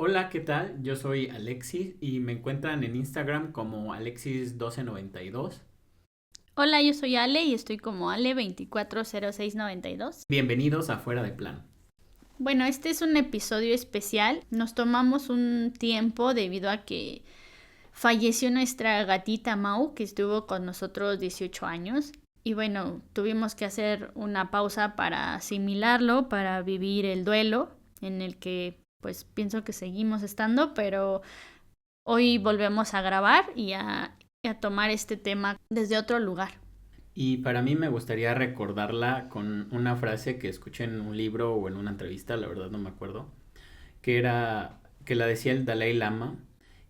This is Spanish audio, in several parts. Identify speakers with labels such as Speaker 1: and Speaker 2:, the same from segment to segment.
Speaker 1: Hola, ¿qué tal? Yo soy Alexis y me encuentran en Instagram como Alexis1292.
Speaker 2: Hola, yo soy Ale y estoy como Ale240692.
Speaker 1: Bienvenidos a Fuera de Plano.
Speaker 2: Bueno, este es un episodio especial. Nos tomamos un tiempo debido a que falleció nuestra gatita Mau, que estuvo con nosotros 18 años. Y bueno, tuvimos que hacer una pausa para asimilarlo, para vivir el duelo, en el que pues pienso que seguimos estando, pero hoy volvemos a grabar y a tomar este tema desde otro lugar.
Speaker 1: Y para mí me gustaría recordarla con una frase que escuché en un libro o en una entrevista, la verdad no me acuerdo, que la decía el Dalai Lama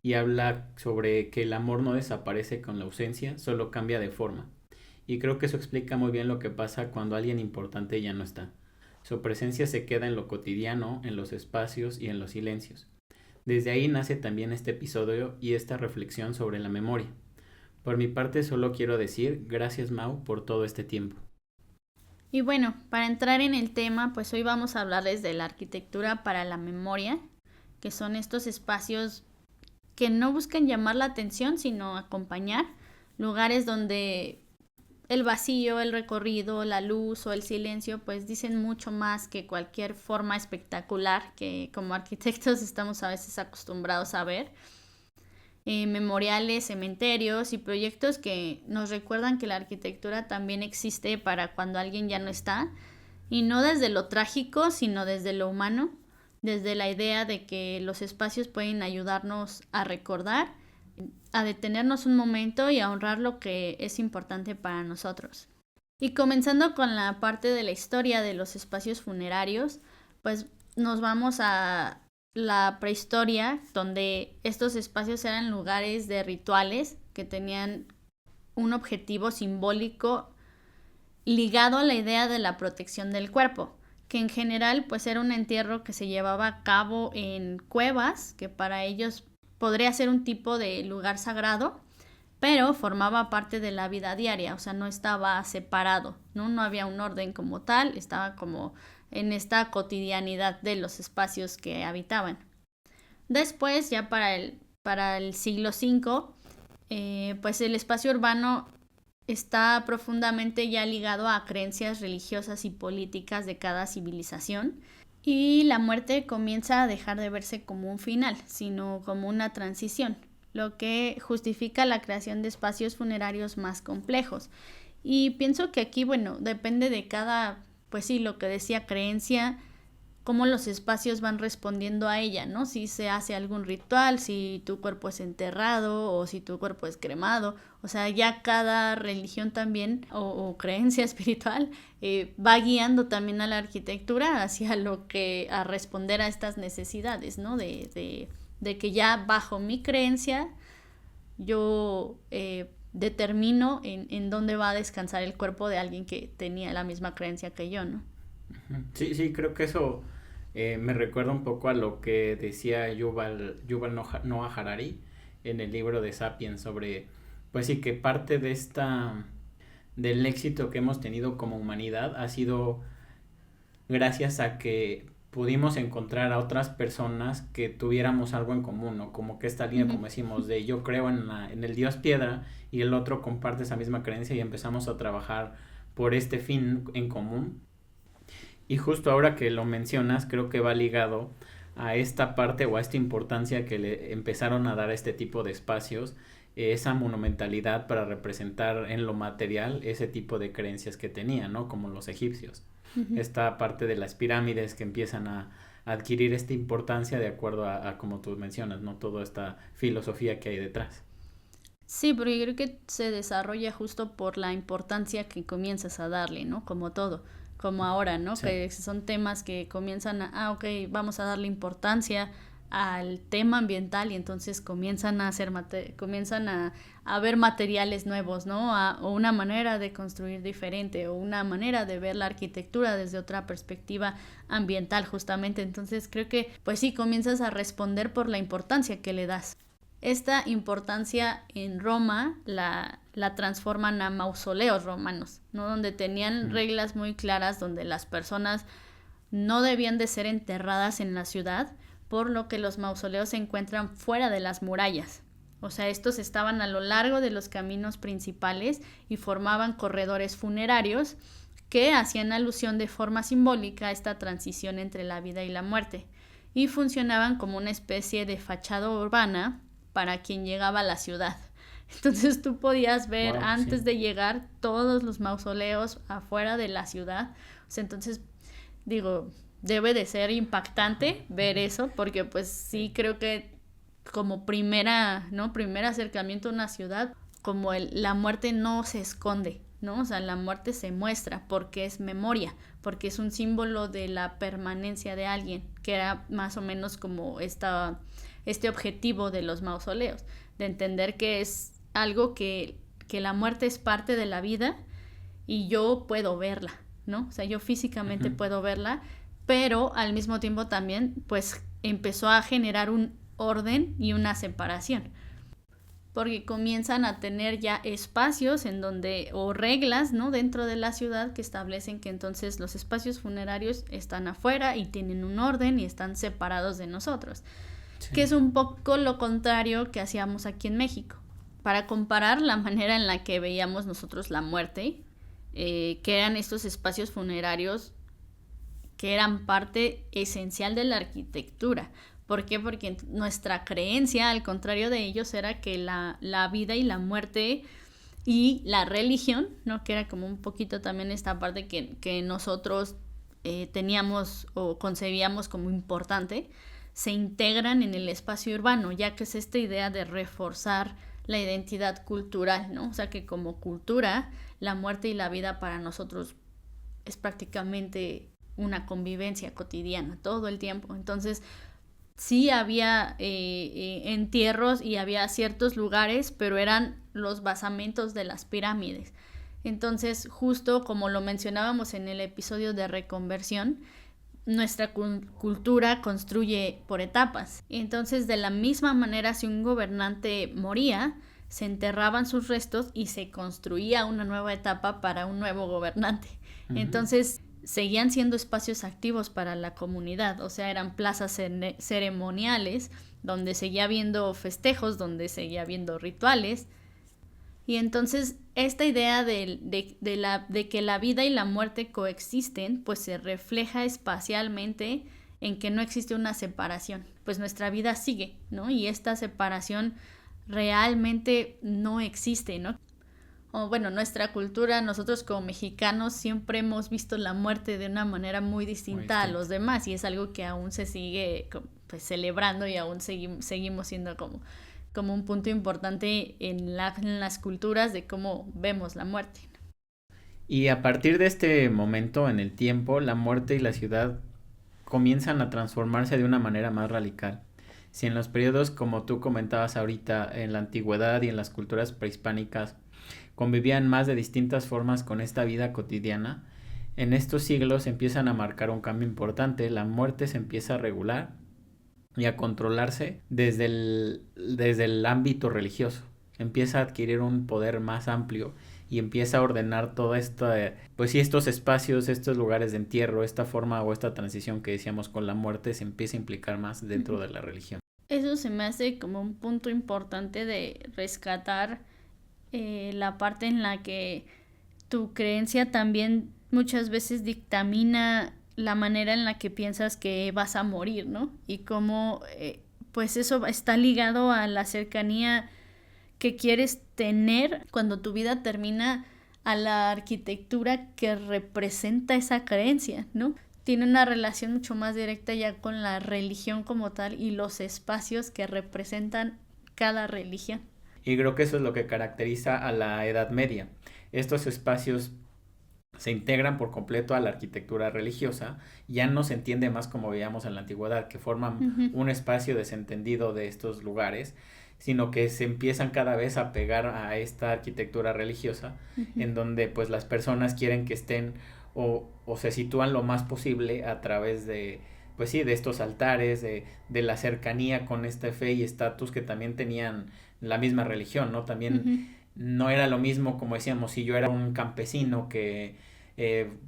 Speaker 1: y habla sobre que el amor no desaparece con la ausencia, solo cambia de forma. Y creo que eso explica muy bien lo que pasa cuando alguien importante ya no está. Su presencia se queda en lo cotidiano, en los espacios y en los silencios. Desde ahí nace también este episodio y esta reflexión sobre la memoria. Por mi parte solo quiero decir gracias Mau por todo este tiempo.
Speaker 2: Y bueno, para entrar en el tema, pues hoy vamos a hablarles de la arquitectura para la memoria, que son estos espacios que no buscan llamar la atención, sino acompañar, lugares donde el vacío, el recorrido, la luz o el silencio, pues dicen mucho más que cualquier forma espectacular que como arquitectos estamos a veces acostumbrados a ver. Memoriales, cementerios y proyectos que nos recuerdan que la arquitectura también existe para cuando alguien ya no está, y no desde lo trágico, sino desde lo humano, desde la idea de que los espacios pueden ayudarnos a recordar, a detenernos un momento y a honrar lo que es importante para nosotros. Y comenzando con la parte de la historia de los espacios funerarios, pues nos vamos a la prehistoria, donde estos espacios eran lugares de rituales que tenían un objetivo simbólico ligado a la idea de la protección del cuerpo, que en general pues era un entierro que se llevaba a cabo en cuevas, que para ellos podría ser un tipo de lugar sagrado, pero formaba parte de la vida diaria, o sea, no estaba separado, ¿no? No había un orden como tal, estaba como en esta cotidianidad de los espacios que habitaban. Después, ya para el siglo V, pues el espacio urbano está profundamente ya ligado a creencias religiosas y políticas de cada civilización, y la muerte comienza a dejar de verse como un final, sino como una transición, lo que justifica la creación de espacios funerarios más complejos. Y pienso que aquí, bueno, depende de cada, pues sí, lo que decía, creencia, cómo los espacios van respondiendo a ella, ¿no? Si se hace algún ritual, si tu cuerpo es enterrado o si tu cuerpo es cremado. O sea, ya cada religión también o creencia espiritual va guiando también a la arquitectura hacia lo que, a responder a estas necesidades, ¿no? De que ya bajo mi creencia yo determino en dónde va a descansar el cuerpo de alguien que tenía la misma creencia que yo, ¿no?
Speaker 1: Sí, sí, creo que eso me recuerda un poco a lo que decía Yuval Noah Harari en el libro de Sapiens sobre, pues sí, que parte de del éxito que hemos tenido como humanidad ha sido gracias a que pudimos encontrar a otras personas que tuviéramos algo en común, ¿no? Como que esta línea,
Speaker 2: Ujú.
Speaker 1: como decimos, de yo creo en el Dios piedra y el otro comparte esa misma creencia y empezamos a trabajar por este fin en común. Y justo ahora que lo mencionas, creo que va ligado a esta parte o a esta importancia que le empezaron a dar a este tipo de espacios, esa monumentalidad para representar en lo material ese tipo de creencias que tenían, ¿no? Como los egipcios.
Speaker 2: Ujú.
Speaker 1: Esta parte de las pirámides que empiezan a adquirir esta importancia de acuerdo a como tú mencionas, ¿no? Toda esta filosofía que hay detrás.
Speaker 2: Sí, porque yo creo que se desarrolla justo por la importancia que comienzas a darle, ¿no? Como todo, como ahora, ¿no?
Speaker 1: Sí.
Speaker 2: Que son temas que comienzan ok, vamos a darle importancia al tema ambiental y entonces comienzan a hacer comienzan a ver materiales nuevos, ¿no? O una manera de construir diferente o una manera de ver la arquitectura desde otra perspectiva ambiental justamente. Entonces creo que pues sí, comienzas a responder por la importancia que le das. Esta importancia en Roma la transforman a mausoleos romanos, ¿no? Donde tenían
Speaker 1: Mm.
Speaker 2: reglas muy claras, donde las personas no debían de ser enterradas en la ciudad, por lo que los mausoleos se encuentran fuera de las murallas. O sea, estos estaban a lo largo de los caminos principales y formaban corredores funerarios que hacían alusión de forma simbólica a esta transición entre la vida y la muerte, y funcionaban como una especie de fachada urbana para quien llegaba a la ciudad. Entonces tú podías ver antes de llegar todos los mausoleos afuera de la ciudad. O sea, entonces digo, debe de ser impactante ver eso, porque pues sí creo que como primer acercamiento a una ciudad, como la muerte no se esconde, ¿no? O sea, la muerte se muestra porque es memoria, porque es un símbolo de la permanencia de alguien, que era más o menos como este objetivo de los mausoleos, de entender que es algo que la muerte es parte de la vida y yo puedo verla, ¿no? O sea, yo físicamente puedo verla, pero al mismo tiempo también, pues, empezó a generar un orden y una separación, porque comienzan a tener ya espacios en donde, o reglas, ¿no?, dentro de la ciudad que establecen que entonces los espacios funerarios están afuera y tienen un orden y están separados de nosotros, que es un poco lo contrario que hacíamos aquí en México. Para comparar la manera en la que veíamos nosotros la muerte, que eran estos espacios funerarios que eran parte esencial de la arquitectura. ¿Por qué? Porque nuestra creencia, al contrario de ellos, era que la vida y la muerte y la religión, ¿no?, que era como un poquito también esta parte que nosotros teníamos o concebíamos como importante, se integran en el espacio urbano, ya que es esta idea de reforzar la identidad cultural, ¿no? O sea, que como cultura, la muerte y la vida para nosotros es prácticamente una convivencia cotidiana todo el tiempo. Entonces, sí había entierros y había ciertos lugares, pero eran los basamentos de las pirámides. Entonces, justo como lo mencionábamos en el episodio de reconversión, nuestra cultura construye por etapas. Entonces, de la misma manera, si un gobernante moría, se enterraban sus restos y se construía una nueva etapa para un nuevo gobernante. Entonces, seguían siendo espacios activos para la comunidad, o sea, eran plazas ceremoniales donde seguía habiendo festejos, donde seguía habiendo rituales. Y entonces esta idea de que la vida y la muerte coexisten, pues se refleja espacialmente en que no existe una separación, pues nuestra vida sigue, ¿no? Y esta separación realmente no existe, ¿no? O bueno, nuestra cultura, nosotros como mexicanos siempre hemos visto la muerte de una manera muy distinta a los demás, y es algo que aún se sigue pues celebrando y aún seguimos siendo como un punto importante en las culturas de cómo vemos la muerte.
Speaker 1: Y a partir de este momento en el tiempo, la muerte y la ciudad comienzan a transformarse de una manera más radical. Si en los periodos, como tú comentabas ahorita, en la antigüedad y en las culturas prehispánicas, convivían más de distintas formas con esta vida cotidiana, en estos siglos empiezan a marcar un cambio importante. La muerte se empieza a regular y a controlarse desde el ámbito religioso. Empieza a adquirir un poder más amplio y empieza a ordenar todo esto, pues sí, estos espacios, estos lugares de entierro, esta forma o esta transición que decíamos con la muerte se empieza a implicar más dentro de la religión.
Speaker 2: Eso se me hace como un punto importante de rescatar la parte en la que tu creencia también muchas veces dictamina la manera en la que piensas que vas a morir, ¿no? Y cómo pues eso está ligado a la cercanía que quieres tener cuando tu vida termina a la arquitectura que representa esa creencia, ¿no? Tiene una relación mucho más directa ya con la religión como tal y los espacios que representan cada religión.
Speaker 1: Y creo que eso es lo que caracteriza a la Edad Media. Estos espacios se integran por completo a la arquitectura religiosa, ya no se entiende más como veíamos en la antigüedad, que forman un espacio desentendido de estos lugares, sino que se empiezan cada vez a pegar a esta arquitectura religiosa, en donde pues las personas quieren que estén o se sitúan lo más posible a través de, pues sí, de estos altares, de la cercanía con esta fe y estatus que también tenían la misma religión, ¿no? También no era lo mismo, como decíamos, si yo era un campesino que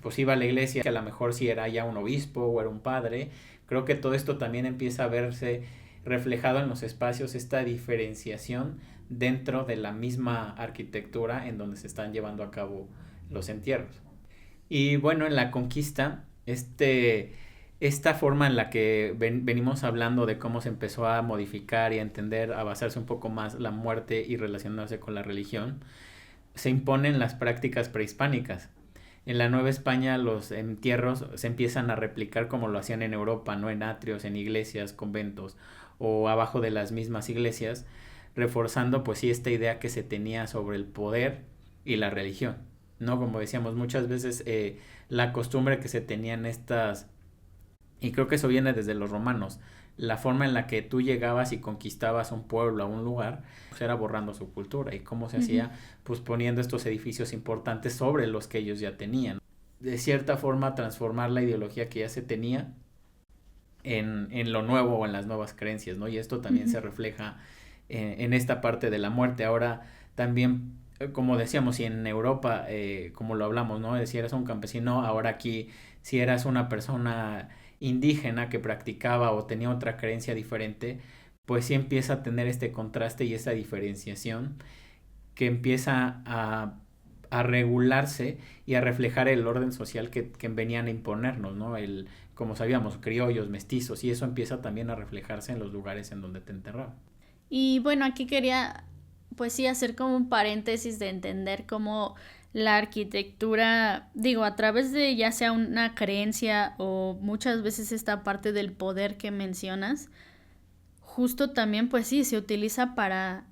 Speaker 1: pues iba a la iglesia, que a lo mejor si era ya un obispo o era un padre, Creo que todo esto también empieza a verse reflejado en los espacios, esta diferenciación dentro de la misma arquitectura en donde se están llevando a cabo los entierros. Y bueno, en la conquista, esta forma en la que venimos hablando de cómo se empezó a modificar y a entender, a basarse un poco más la muerte y relacionarse con la religión, se imponen las prácticas prehispánicas. En la Nueva España los entierros se empiezan a replicar como lo hacían en Europa, ¿no? En atrios, en iglesias, conventos o abajo de las mismas iglesias, reforzando pues sí esta idea que se tenía sobre el poder y la religión, ¿no? Como decíamos muchas veces, la costumbre que se tenía en estas, y creo que eso viene desde los romanos, la forma en la que tú llegabas y conquistabas un pueblo, a un lugar, pues era borrando su cultura. ¿Y cómo se hacía? Pues poniendo estos edificios importantes sobre los que ellos ya tenían. De cierta forma transformar la ideología que ya se tenía en lo nuevo o en las nuevas creencias, ¿no? Y esto también se refleja en esta parte de la muerte. Ahora también, como decíamos, si en Europa, como lo hablamos, ¿no? Si eras un campesino, ahora aquí, si eras una persona indígena que practicaba o tenía otra creencia diferente, pues sí empieza a tener este contraste y esa diferenciación que empieza a regularse y a reflejar el orden social que venían a imponernos, ¿no? Como sabíamos, criollos, mestizos, y eso empieza también a reflejarse en los lugares en donde te enterraban.
Speaker 2: Y bueno, aquí quería pues sí hacer como un paréntesis de entender cómo la arquitectura, digo, a través de ya sea una creencia o muchas veces esta parte del poder que mencionas, justo también pues sí se utiliza para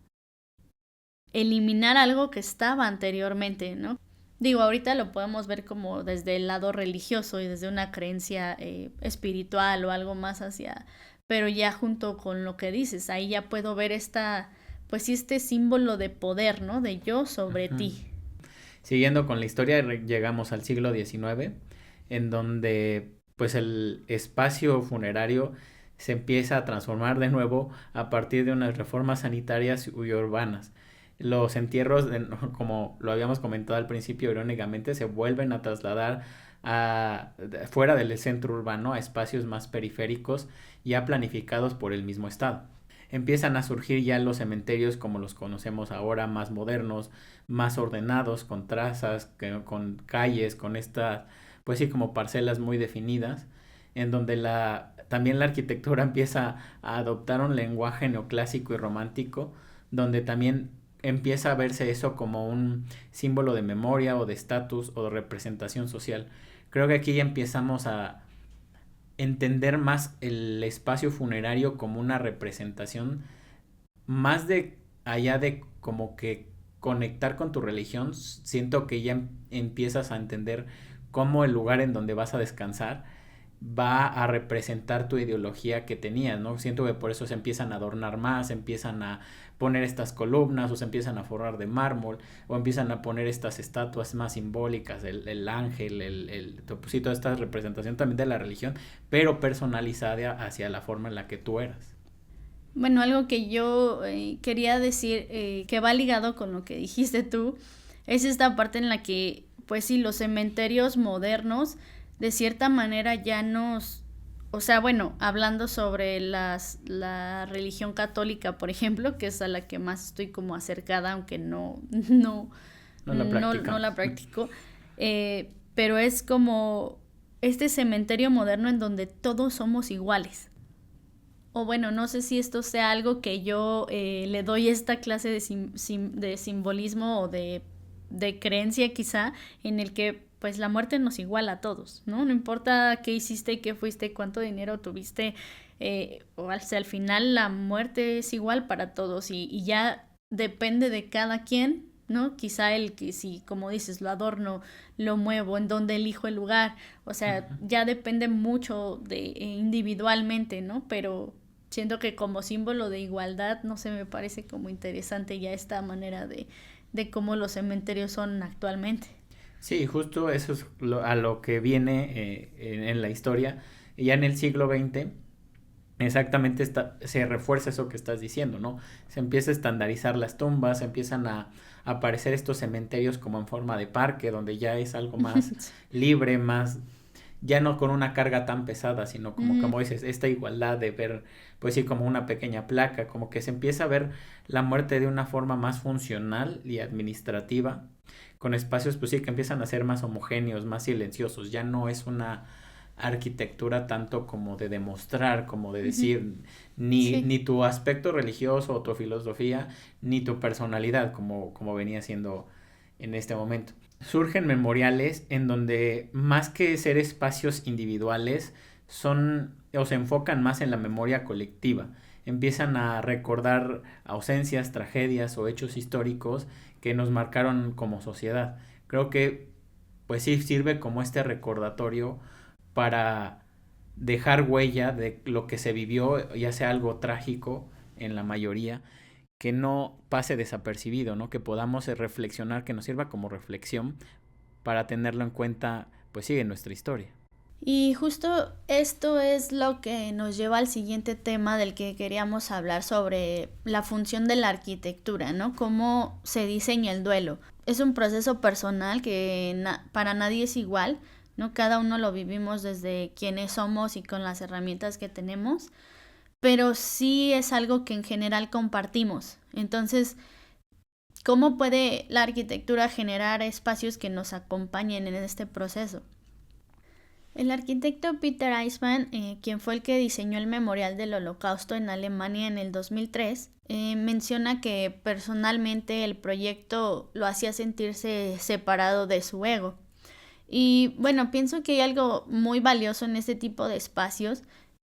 Speaker 2: eliminar algo que estaba anteriormente, ¿no? Digo, ahorita lo podemos ver como desde el lado religioso y desde una creencia espiritual o algo más hacia, pero ya junto con lo que dices, ahí ya puedo ver pues sí, este símbolo de poder, ¿no? De yo sobre ti.
Speaker 1: Siguiendo con la historia, llegamos al siglo XIX, en donde pues el espacio funerario se empieza a transformar de nuevo a partir de unas reformas sanitarias y urbanas. Los entierros, como lo habíamos comentado al principio, irónicamente, se vuelven a trasladar fuera del centro urbano a espacios más periféricos ya planificados por el mismo Estado. Empiezan a surgir ya los cementerios como los conocemos ahora, más modernos, más ordenados, con trazas, con calles, con estas, pues sí, como parcelas muy definidas, en donde también la arquitectura empieza a adoptar un lenguaje neoclásico y romántico, donde también empieza a verse eso como un símbolo de memoria o de estatus o de representación social. Creo que aquí ya empezamos a entender más el espacio funerario como una representación más de allá de como que conectar con tu religión. Siento que ya empiezas a entender cómo el lugar en donde vas a descansar va a representar tu ideología que tenías, ¿no? Siento que por eso se empiezan a adornar más, empiezan a poner estas columnas o se empiezan a forrar de mármol o empiezan a poner estas estatuas más simbólicas, el ángel, pues sí, toda esta representación también de la religión, pero personalizada hacia la forma en la que tú eras.
Speaker 2: Bueno, algo que yo quería decir que va ligado con lo que dijiste tú, es esta parte en la que, pues sí, los cementerios modernos de cierta manera ya o sea, bueno, hablando sobre la religión católica, por ejemplo, que es a la que más estoy como acercada, aunque no la practico, pero es como este cementerio moderno en donde todos somos iguales. O bueno, no sé si esto sea algo que yo le doy esta clase de simbolismo o de creencia quizá, en el que pues la muerte nos iguala a todos, ¿no? No importa qué hiciste, qué fuiste, cuánto dinero tuviste, o sea, al final la muerte es igual para todos y ya depende de cada quien, ¿no? Quizá el que si, como dices, lo adorno, lo muevo, en dónde elijo el lugar, o sea, ya depende mucho individualmente, ¿no? Pero siento que como símbolo de igualdad, no sé, me parece como interesante ya esta manera de cómo los cementerios son actualmente.
Speaker 1: Sí, justo eso es a lo que viene en la historia. Ya en el siglo XX, exactamente se refuerza eso que estás diciendo, ¿no? Se empieza a estandarizar las tumbas, se empiezan a aparecer estos cementerios como en forma de parque, donde ya es algo más libre, más ya no con una carga tan pesada, sino como dices, esta igualdad de ver, pues sí, como una pequeña placa, como que se empieza a ver la muerte de una forma más funcional y administrativa, con espacios, pues sí, que empiezan a ser más homogéneos, más silenciosos, ya no es una arquitectura tanto como de demostrar, como de decir, ni tu aspecto religioso o tu filosofía, ni tu personalidad, como venía siendo en este momento. Surgen memoriales en donde más que ser espacios individuales, son o se enfocan más en la memoria colectiva. Empiezan a recordar ausencias, tragedias o hechos históricos que nos marcaron como sociedad. Creo que pues sí sirve como este recordatorio para dejar huella de lo que se vivió, ya sea algo trágico en la mayoría, que no pase desapercibido, ¿no? Que podamos reflexionar, que nos sirva como reflexión para tenerlo en cuenta, pues sí, en nuestra historia.
Speaker 2: Y justo esto es lo que nos lleva al siguiente tema del que queríamos hablar sobre la función de la arquitectura, ¿no? Cómo se diseña el duelo. Es un proceso personal que para nadie es igual, ¿no? Cada uno lo vivimos desde quienes somos y con las herramientas que tenemos, pero sí es algo que en general compartimos. Entonces, ¿cómo puede la arquitectura generar espacios que nos acompañen en este proceso? El arquitecto Peter Eismann, quien fue el que diseñó el Memorial del Holocausto en Alemania en el 2003, menciona que personalmente el proyecto lo hacía sentirse separado de su ego. Y bueno, pienso que hay algo muy valioso en este tipo de espacios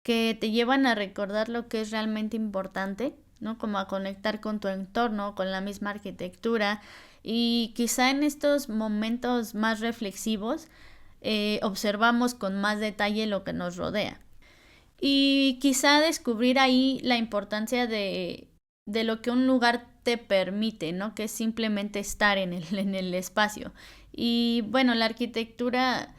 Speaker 2: que te llevan a recordar lo que es realmente importante, ¿no? Como a conectar con tu entorno, con la misma arquitectura, y quizá en estos momentos más reflexivos observamos con más detalle lo que nos rodea. Y quizá descubrir ahí la importancia de lo que un lugar te permite, ¿no? Que es simplemente estar en el espacio. Y bueno, la arquitectura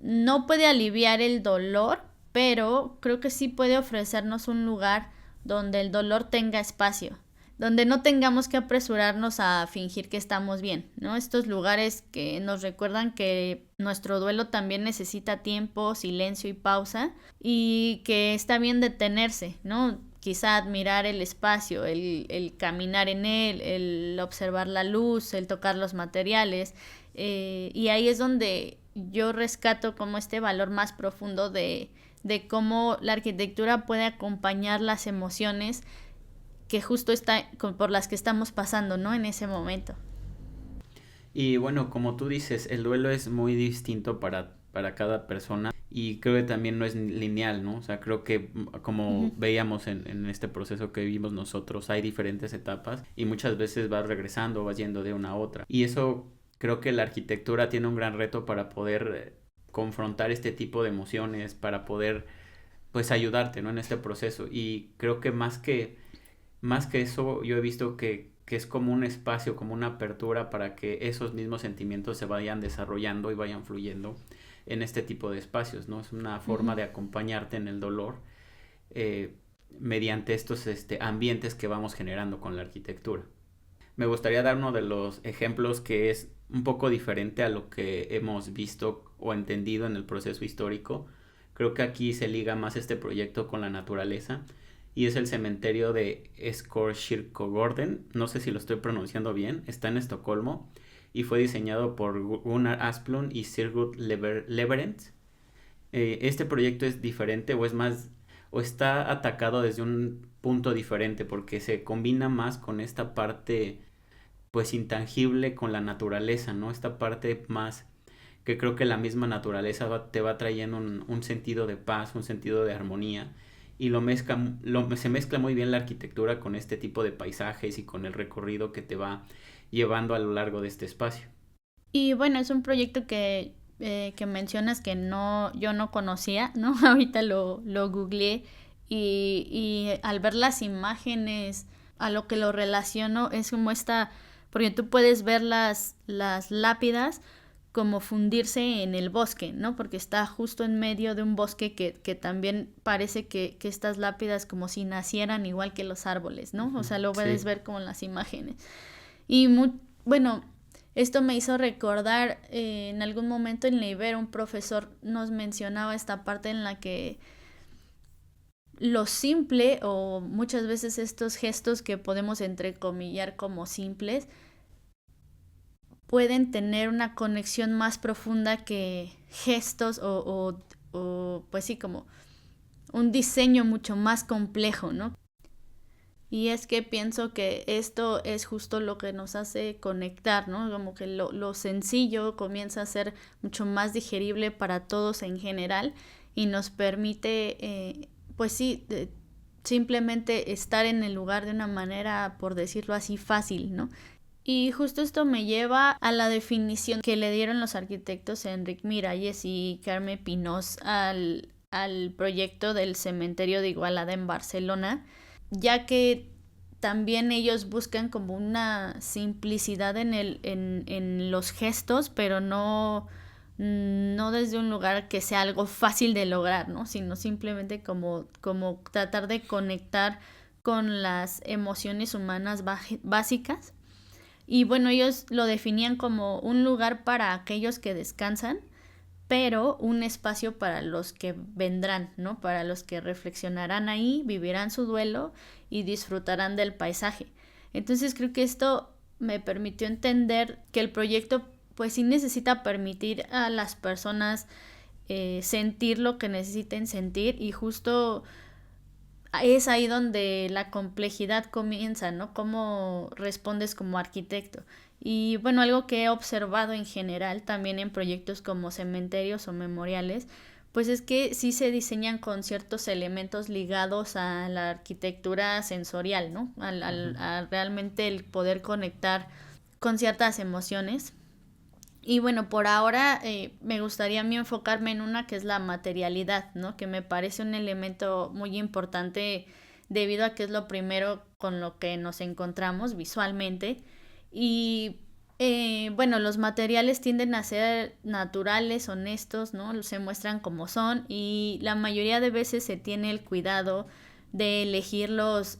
Speaker 2: no puede aliviar el dolor, pero creo que sí puede ofrecernos un lugar donde el dolor tenga espacio, donde no tengamos que apresurarnos a fingir que estamos bien, ¿no? Estos lugares que nos recuerdan que nuestro duelo también necesita tiempo, silencio y pausa, y que está bien detenerse, ¿no? Quizá admirar el espacio, el caminar en él, el observar la luz, el tocar los materiales, y ahí es donde yo rescato como este valor más profundo de cómo la arquitectura puede acompañar las emociones que justo está por las que estamos pasando, ¿no? En ese momento.
Speaker 1: Y bueno, como tú dices, el duelo es muy distinto para cada persona y creo que también no es lineal, ¿no? O sea, creo que como veíamos en este proceso que vivimos nosotros, hay diferentes etapas y muchas veces vas regresando, vas yendo de una a otra. Y eso creo que la arquitectura tiene un gran reto para poder confrontar este tipo de emociones, para poder pues ayudarte, ¿no? En este proceso. Y creo que más que eso, yo he visto que es como un espacio, como una apertura para que esos mismos sentimientos se vayan desarrollando y vayan fluyendo en este tipo de espacios, ¿no? Es una forma de acompañarte en el dolor mediante estos ambientes que vamos generando con la arquitectura. Me gustaría dar uno de los ejemplos que es un poco diferente a lo que hemos visto o entendido en el proceso histórico. Creo que aquí se liga más este proyecto con la naturaleza y es el cementerio de Skärkyrkogården. No sé si lo estoy pronunciando bien, está en Estocolmo y fue diseñado por Gunnar Asplund y Sigurd Leverent. Este proyecto es diferente o está atacado desde un punto diferente porque se combina más con esta parte pues intangible con la naturaleza, ¿no? Esta parte más que creo que la misma naturaleza te va trayendo un sentido de paz, un sentido de armonía y se mezcla muy bien la arquitectura con este tipo de paisajes y con el recorrido que te va llevando a lo largo de este espacio.
Speaker 2: Y bueno, es un proyecto que mencionas que yo no conocía, ¿no? Ahorita lo googleé y al ver las imágenes, a lo que lo relaciono, es como porque tú puedes ver las lápidas como fundirse en el bosque, ¿no? Porque está justo en medio de un bosque que también parece que estas lápidas como si nacieran igual que los árboles, ¿no? O sea, lo puedes ver como en las imágenes. Y bueno, Esto me hizo recordar en algún momento en la Ibero un profesor nos mencionaba esta parte en la que lo simple o muchas veces estos gestos que podemos entrecomillar como simples pueden tener una conexión más profunda que gestos o pues sí, como un diseño mucho más complejo, ¿no? Y es que pienso que esto es justo lo que nos hace conectar, ¿no? Como que lo sencillo comienza a ser mucho más digerible para todos en general y nos permite, pues sí, simplemente estar en el lugar de una manera, por decirlo así, fácil, ¿no? Y justo esto me lleva a la definición que le dieron los arquitectos Enric Miralles y Carme Pinós al proyecto del cementerio de Igualada en Barcelona, ya que también ellos buscan como una simplicidad en los gestos, pero no desde un lugar que sea algo fácil de lograr, ¿no? Sino simplemente como tratar de conectar con las emociones humanas básicas. Y bueno, ellos lo definían como un lugar para aquellos que descansan, pero un espacio para los que vendrán, ¿no? Para los que reflexionarán ahí, vivirán su duelo y disfrutarán del paisaje. Entonces creo que esto me permitió entender que el proyecto pues sí necesita permitir a las personas sentir lo que necesiten sentir y justo es ahí donde la complejidad comienza, ¿no? Cómo respondes como arquitecto. Y bueno, algo que he observado en general también en proyectos como cementerios o memoriales, pues es que sí se diseñan con ciertos elementos ligados a la arquitectura sensorial, ¿no? A realmente el poder conectar con ciertas emociones. Y bueno, por ahora me gustaría a mí enfocarme en una que es la materialidad, ¿no? Que me parece un elemento muy importante debido a que es lo primero con lo que nos encontramos visualmente. Y bueno, los materiales tienden a ser naturales, honestos, ¿no? Se muestran como son y la mayoría de veces se tiene el cuidado de elegirlos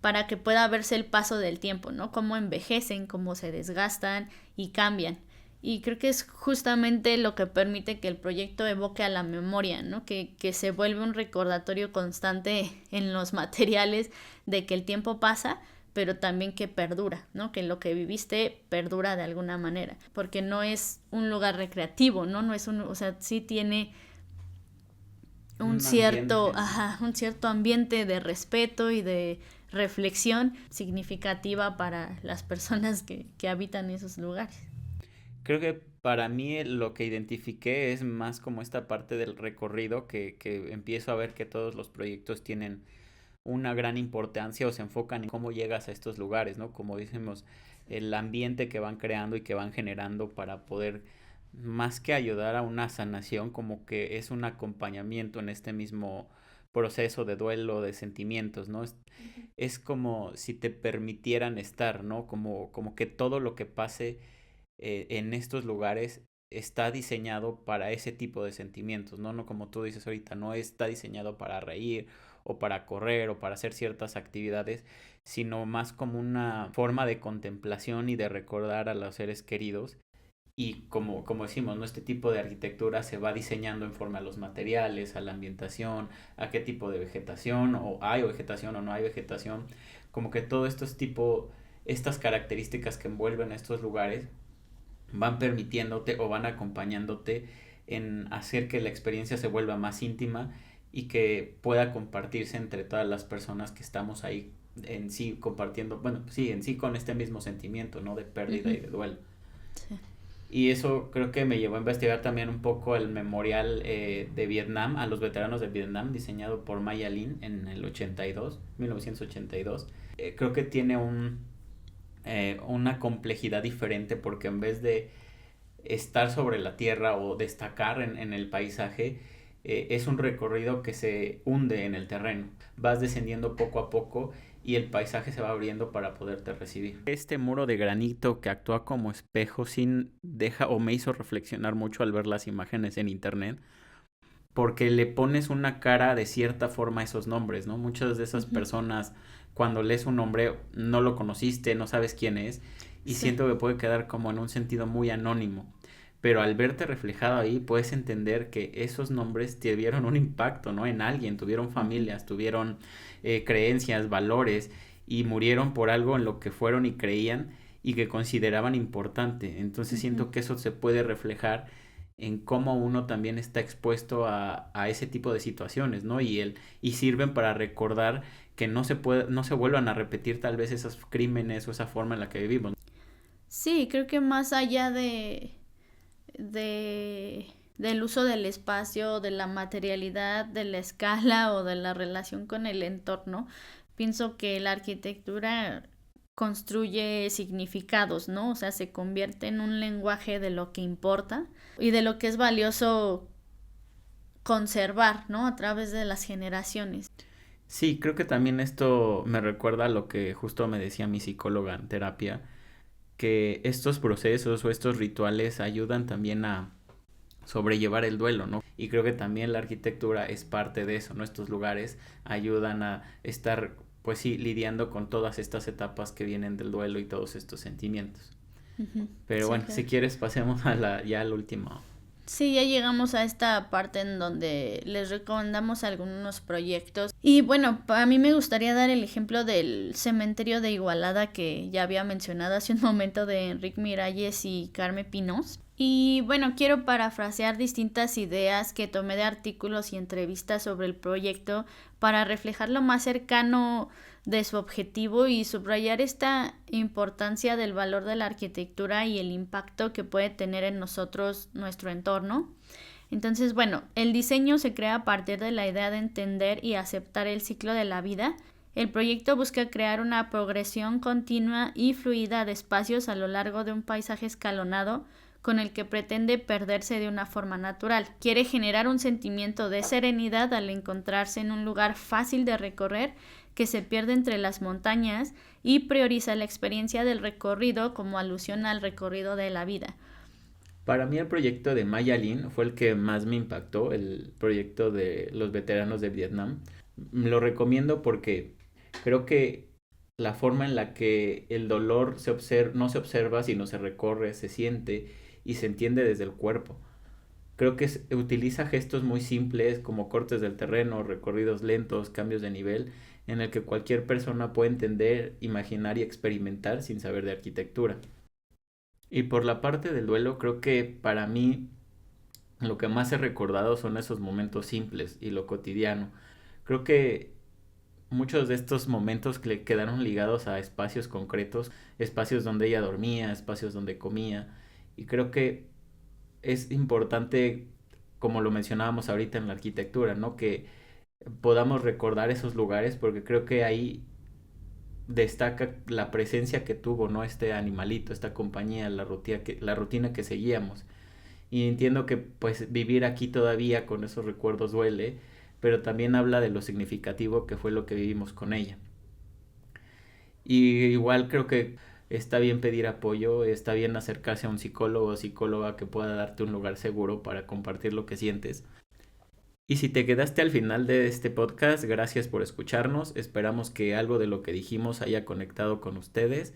Speaker 2: para que pueda verse el paso del tiempo, ¿no? Cómo envejecen, cómo se desgastan y cambian. Y creo que es justamente lo que permite que el proyecto evoque a la memoria, ¿no? Que se vuelve un recordatorio constante en los materiales de que el tiempo pasa, pero también que perdura, ¿no? Que lo que viviste perdura de alguna manera, porque no es un lugar recreativo, ¿no? No es o sea, sí tiene un cierto, un cierto ambiente de respeto y de reflexión significativa para las personas que habitan esos lugares.
Speaker 1: Creo que para mí lo que identifiqué es más como esta parte del recorrido que empiezo a ver que todos los proyectos tienen una gran importancia o se enfocan en cómo llegas a estos lugares, ¿no? Como decimos, el ambiente que van creando y que van generando para poder, más que ayudar a una sanación, como que es un acompañamiento en este mismo proceso de duelo, de sentimientos, ¿no? Es como si te permitieran estar, ¿no? Como que todo lo que pase en estos lugares está diseñado para ese tipo de sentimientos, ¿no? No como tú dices ahorita, no está diseñado para reír o para correr o para hacer ciertas actividades, sino más como una forma de contemplación y de recordar a los seres queridos. Y como decimos, ¿no? Este tipo de arquitectura se va diseñando en forma a los materiales, a la ambientación, a qué tipo de vegetación, o hay vegetación o no hay vegetación, como que todo esto es tipo, estas características que envuelven estos lugares van permitiéndote o van acompañándote en hacer que la experiencia se vuelva más íntima y que pueda compartirse entre todas las personas que estamos ahí en sí compartiendo, bueno, sí, en sí con este mismo sentimiento, ¿no? De pérdida y de duelo.
Speaker 2: Sí.
Speaker 1: Y eso creo que me llevó a investigar también un poco el memorial de Vietnam, a los veteranos de Vietnam, diseñado por Maya Lin en el 1982. Creo que tiene una complejidad diferente porque en vez de estar sobre la tierra o destacar en el paisaje, es un recorrido que se hunde en el terreno. Vas descendiendo poco a poco y el paisaje se va abriendo para poderte recibir. Este muro de granito que actúa como espejo deja o me hizo reflexionar mucho al ver las imágenes en internet, porque le pones una cara de cierta forma a esos nombres, ¿no? Muchas de esas personas, cuando lees un nombre, no lo conociste, no sabes quién es, y
Speaker 2: Sí.
Speaker 1: siento que puede quedar como en un sentido muy anónimo. Pero al verte reflejado ahí, puedes entender que esos nombres tuvieron un impacto, ¿no? En alguien, tuvieron
Speaker 2: Ujú,
Speaker 1: familias, tuvieron creencias, valores, y murieron por algo en lo que fueron y creían y que consideraban importante. Entonces
Speaker 2: ujú.
Speaker 1: siento que eso se puede reflejar en cómo uno también está expuesto a ese tipo de situaciones, ¿no? Y sirven para recordar que no se vuelvan a repetir tal vez esos crímenes o esa forma en la que vivimos.
Speaker 2: Sí, creo que más allá del uso del espacio, de la materialidad, de la escala o de la relación con el entorno, pienso que la arquitectura construye significados, ¿no? O sea, se convierte en un lenguaje de lo que importa y de lo que es valioso conservar, ¿no? A través de las generaciones.
Speaker 1: Sí, creo que también esto me recuerda a lo que justo me decía mi psicóloga en terapia, que estos procesos o estos rituales ayudan también a sobrellevar el duelo, ¿no? Y creo que también la arquitectura es parte de eso, ¿no? Estos lugares ayudan a estar, pues sí, lidiando con todas estas etapas que vienen del duelo y todos estos sentimientos.
Speaker 2: Ujú.
Speaker 1: Pero
Speaker 2: Sí,
Speaker 1: bueno,
Speaker 2: claro.
Speaker 1: si quieres pasemos a ya al último.
Speaker 2: Sí, ya llegamos a esta parte en donde les recomendamos algunos proyectos. Y bueno, a mí me gustaría dar el ejemplo del cementerio de Igualada que ya había mencionado hace un momento de Enrique Miralles y Carmen Pinos. Y bueno, quiero parafrasear distintas ideas que tomé de artículos y entrevistas sobre el proyecto para reflejar lo más cercano de su objetivo y subrayar esta importancia del valor de la arquitectura y el impacto que puede tener en nosotros nuestro entorno. Entonces, bueno, el diseño se crea a partir de la idea de entender y aceptar el ciclo de la vida. El proyecto busca crear una progresión continua y fluida de espacios a lo largo de un paisaje escalonado con el que pretende perderse de una forma natural. Quiere generar un sentimiento de serenidad al encontrarse en un lugar fácil de recorrer que se pierde entre las montañas y prioriza la experiencia del recorrido como alusión al recorrido de la vida.
Speaker 1: Para mí el proyecto de Mayalin fue el que más me impactó, el proyecto de los veteranos de Vietnam. Lo recomiendo porque creo que la forma en la que el dolor no se observa, sino se recorre, se siente y se entiende desde el cuerpo. Creo que utiliza gestos muy simples como cortes del terreno, recorridos lentos, cambios de nivel, en el que cualquier persona puede entender, imaginar y experimentar sin saber de arquitectura. Y por la parte del duelo, creo que para mí lo que más he recordado son esos momentos simples y lo cotidiano. Creo que muchos de estos momentos que le quedaron ligados a espacios concretos, espacios donde ella dormía, espacios donde comía. Y creo que es importante, como lo mencionábamos ahorita en la arquitectura, ¿no? Que podamos recordar esos lugares porque creo que ahí destaca la presencia que tuvo, ¿no? Este animalito, esta compañía, la rutina que seguíamos. Y entiendo que pues vivir aquí todavía con esos recuerdos duele, pero también habla de lo significativo que fue lo que vivimos con ella. Y igual creo que está bien pedir apoyo, está bien acercarse a un psicólogo o psicóloga que pueda darte un lugar seguro para compartir lo que sientes. Y si te quedaste al final de este podcast, gracias por escucharnos. Esperamos que algo de lo que dijimos haya conectado con ustedes.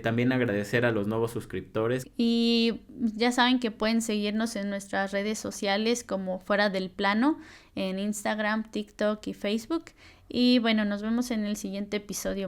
Speaker 1: También agradecer a los nuevos suscriptores.
Speaker 2: Y ya saben que pueden seguirnos en nuestras redes sociales como Fuera del Plano, en Instagram, TikTok y Facebook. Y bueno, nos vemos en el siguiente episodio.